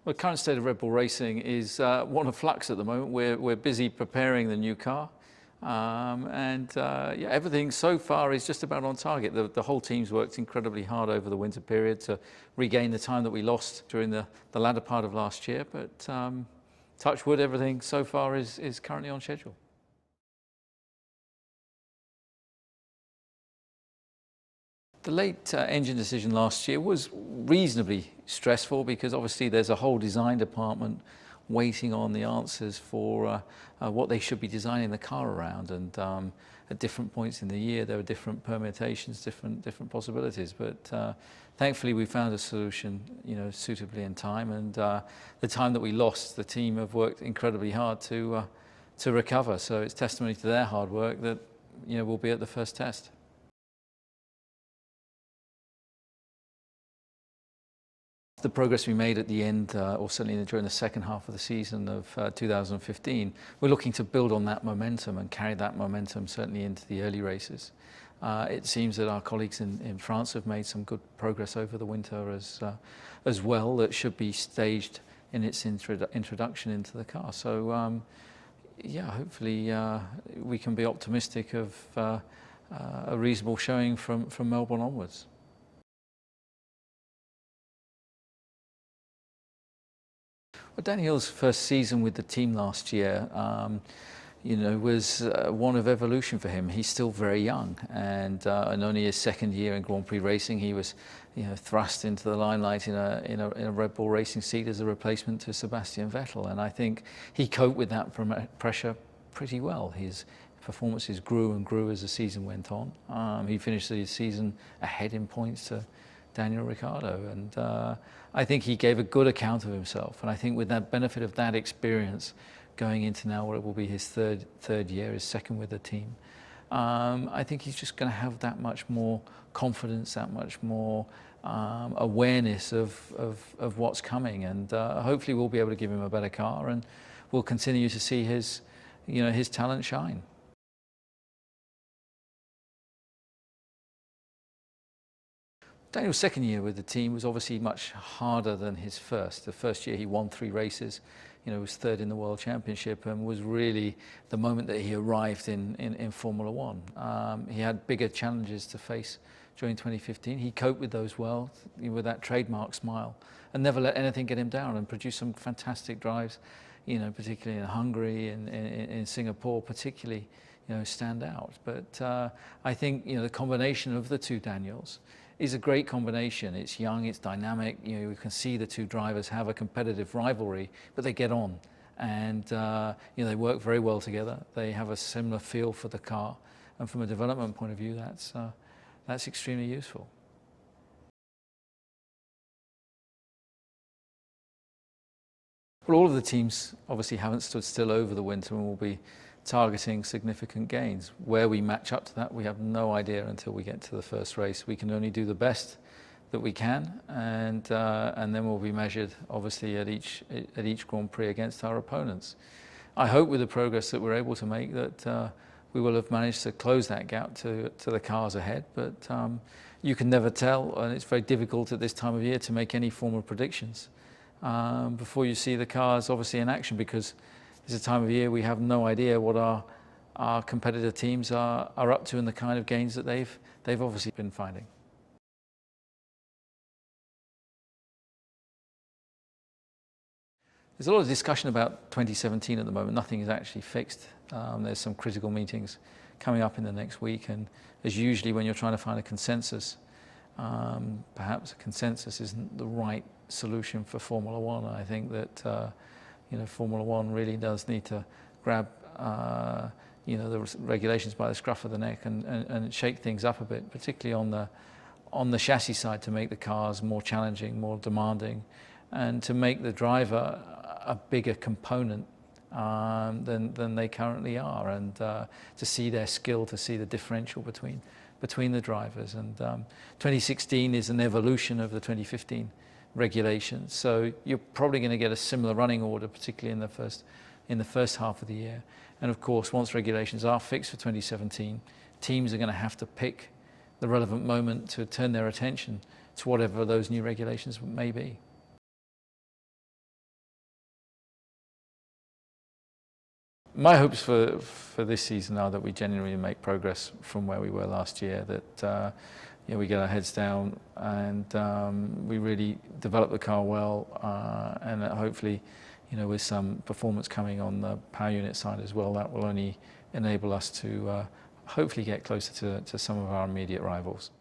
Well, the current state of Red Bull Racing is one of flux at the moment. We're busy preparing the new car. Yeah, everything so far is just about on target. The whole team's worked incredibly hard over the winter period to regain the time that we lost during the latter part of last year. But touch wood, everything so far is currently on schedule. The late engine decision last year was reasonably stressful because obviously there's a whole design department waiting on the answers for what they should be designing the car around, and at different points in the year there were different permutations, different possibilities, but thankfully we found a solution, suitably in time, and the time that we lost, the team have worked incredibly hard to recover. So it's testimony to their hard work that we'll be at the first test. The progress we made at the end, or certainly during the second half of the season of 2015, we're looking to build on that momentum and carry that momentum certainly into the early races. It seems that our colleagues in France have made some good progress over the winter as well, that should be staged in its introduction into the car. So yeah, hopefully we can be optimistic of a reasonable showing from Melbourne onwards. Well, Daniil's first season with the team last year, was one of evolution for him. He's still very young, and only his second year in Grand Prix racing, he was, thrust into the limelight in a Red Bull Racing seat as a replacement to Sebastian Vettel, and I think he coped with that pressure pretty well. His performances grew and grew as the season went on. He finished the season ahead in points to Daniil Ricciardo, and I think he gave a good account of himself, and I think with that benefit of that experience going into now what will be his third year, his second with the team, I think he's just going to have that much more confidence, that much more awareness of what's coming, and hopefully we'll be able to give him a better car, and we'll continue to see his talent shine. Daniil's second year with the team was obviously much harder than his first. The first year he won 3 races, was third in the World Championship, and was really the moment that he arrived in Formula One. He had bigger challenges to face during 2015. He coped with those well, with that trademark smile, and never let anything get him down, and produced some fantastic drives, particularly in Hungary and in Singapore particularly, stand out. But I think, the combination of the two Daniils is a great combination. It's young, it's dynamic. You can see the two drivers have a competitive rivalry, but they get on, and they work very well together. They have a similar feel for the car, and from a development point of view, that's extremely useful. Well, all of the teams obviously haven't stood still over the winter and will be targeting significant gains. Where we match up to that, we have no idea until we get to the first race. We can only do the best that we can, and then we'll be measured obviously at each Grand Prix against our opponents. I hope with the progress that we're able to make that we will have managed to close that gap to the cars ahead, but you can never tell, and it's very difficult at this time of year to make any form of predictions before you see the cars obviously in action, because it's a time of year we have no idea what our competitor teams are up to and the kind of gains that they've obviously been finding. There's a lot of discussion about 2017 at the moment. Nothing is actually fixed. There's some critical meetings coming up in the next week, and as usually when you're trying to find a consensus, perhaps a consensus isn't the right solution for Formula One. I think that Formula One really does need to grab the regulations by the scruff of the neck and shake things up a bit, particularly on the chassis side, to make the cars more challenging, more demanding, and to make the driver a bigger component than they currently are, and to see their skill, to see the differential between the drivers. And 2016 is an evolution of the 2015 regulations, so you're probably going to get a similar running order, particularly in the first half of the year. And of course, once regulations are fixed for 2017, teams are going to have to pick the relevant moment to turn their attention to whatever those new regulations may be. My hopes for this season are that we genuinely make progress from where we were last year, that we get our heads down and we really develop the car well, and that hopefully, with some performance coming on the power unit side as well, that will only enable us to hopefully get closer to some of our immediate rivals.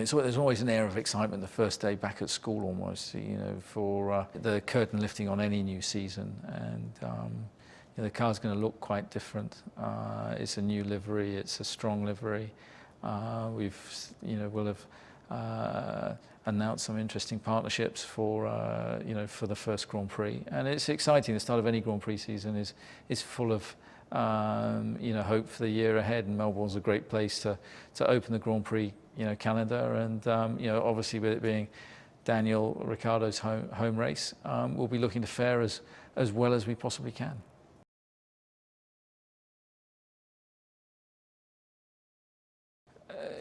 So there's always an air of excitement the first day back at school almost, for the curtain lifting on any new season, and the car's going to look quite different. It's a new livery, it's a strong livery. We'll have announced some interesting partnerships for the first Grand Prix, and it's exciting. The start of any Grand Prix season is full of hope for the year ahead, and Melbourne's a great place to open the Grand Prix calendar, and obviously with it being Daniil Ricciardo's home race, we'll be looking to fare as well as we possibly can.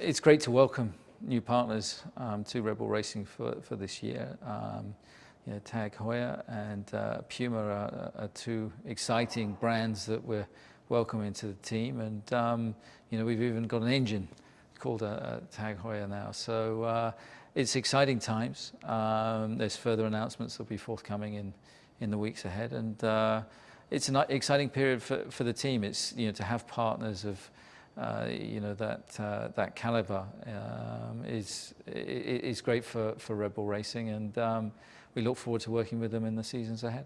It's great to welcome new partners to Red Bull Racing for this year. TAG Heuer and Puma are two exciting brands that we're welcoming to the team, and we've even got an engine called a TAG Heuer now. So it's exciting times. There's further announcements that will be forthcoming in the weeks ahead, and it's an exciting period for the team. It's to have partners of that caliber is great for Red Bull Racing, and we look forward to working with them in the seasons ahead.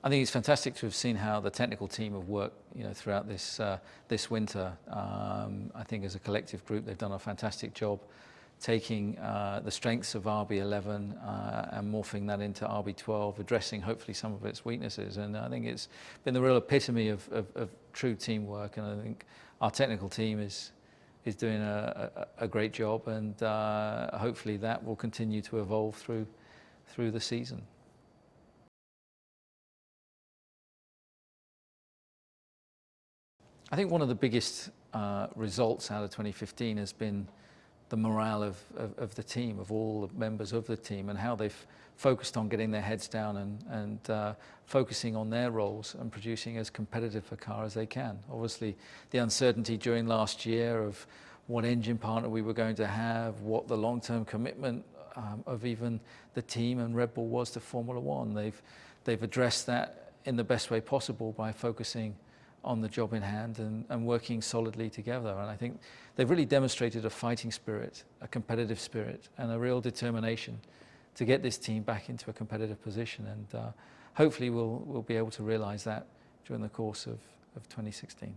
I think it's fantastic to have seen how the technical team have worked, throughout this winter. I think as a collective group, they've done a fantastic job taking the strengths of RB11 and morphing that into RB12, addressing hopefully some of its weaknesses. And I think it's been the real epitome of true teamwork. And I think our technical team is doing a great job, and hopefully that will continue to evolve through the season. I think one of the biggest results out of 2015 has been the morale of the team, of all the members of the team, and how they've focused on getting their heads down and focusing on their roles and producing as competitive a car as they can. Obviously, the uncertainty during last year of what engine partner we were going to have, what the long-term commitment of even the team and Red Bull was to Formula One. They've addressed that in the best way possible by focusing on the job in hand and working solidly together. And I think they've really demonstrated a fighting spirit, a competitive spirit, and a real determination to get this team back into a competitive position. And hopefully we'll be able to realize that during the course of 2016.